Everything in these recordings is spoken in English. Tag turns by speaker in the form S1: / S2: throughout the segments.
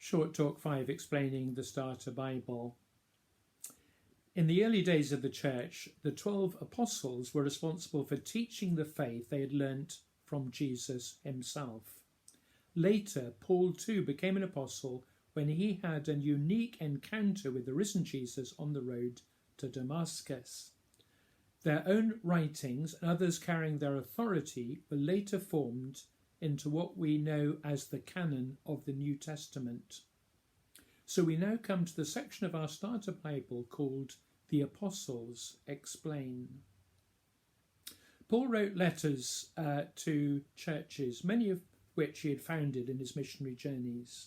S1: Short Talk 5 explaining the Starter Bible. In the early days of the church, the 12 apostles were responsible for teaching the faith they had learnt from Jesus himself. Later, Paul too became an apostle when he had a unique encounter with the risen Jesus on the road to Damascus. Their own writings and others carrying their authority were later formed into what we know as the canon of the New Testament. So we now come to the section of our Starter Bible called The Apostles Explain. Paul wrote letters to churches, many of which he had founded in his missionary journeys.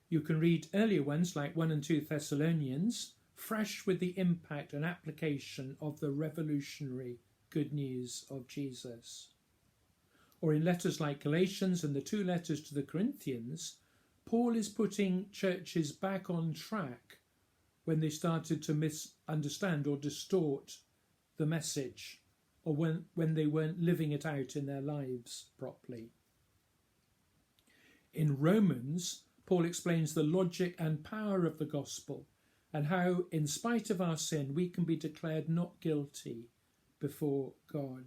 S1: You can read earlier ones like 1 and 2 Thessalonians, fresh with the impact and application of the revolutionary good news of Jesus. Or in letters like Galatians and the 2 letters to the Corinthians, Paul is putting churches back on track when they started to misunderstand or distort the message, or when they weren't living it out in their lives properly. In Romans, Paul explains the logic and power of the gospel and how, in spite of our sin, we can be declared not guilty before God,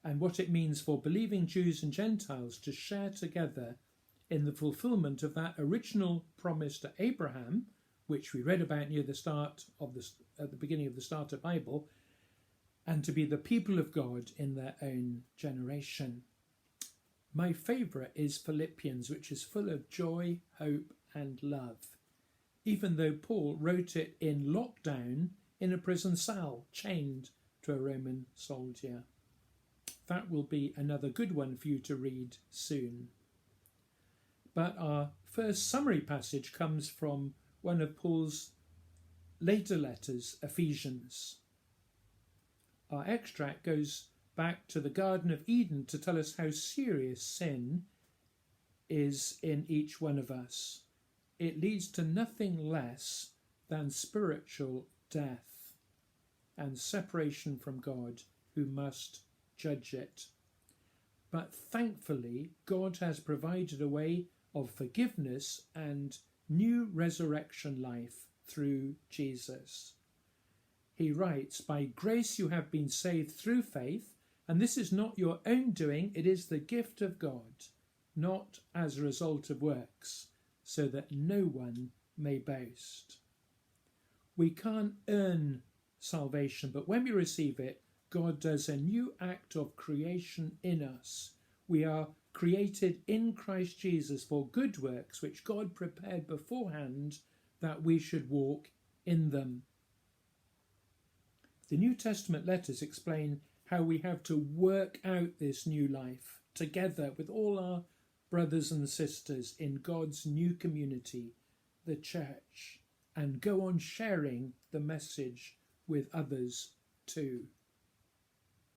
S1: and what it means for believing Jews and Gentiles to share together in the fulfillment of that original promise to Abraham, which we read about near the start of at the beginning of the Starter Bible, and to be the people of God in their own generation. My favourite is Philippians, which is full of joy, hope and love, even though Paul wrote it in lockdown in a prison cell, chained to a Roman soldier. That will be another good one for you to read soon. But our first summary passage comes from one of Paul's later letters, Ephesians. Our extract goes back to the Garden of Eden to tell us how serious sin is in each one of us. It leads to nothing less than spiritual death and separation from God, who must judge it. But thankfully, God has provided a way of forgiveness and new resurrection life through Jesus. He writes, "By grace you have been saved through faith, and this is not your own doing, it is the gift of God, not as a result of works, so that no one may boast." We can't earn salvation, but when we receive it, God does a new act of creation in us. We are created in Christ Jesus for good works, which God prepared beforehand that we should walk in them. The New Testament letters explain how we have to work out this new life together with all our brothers and sisters in God's new community, the church, and go on sharing the message with others too.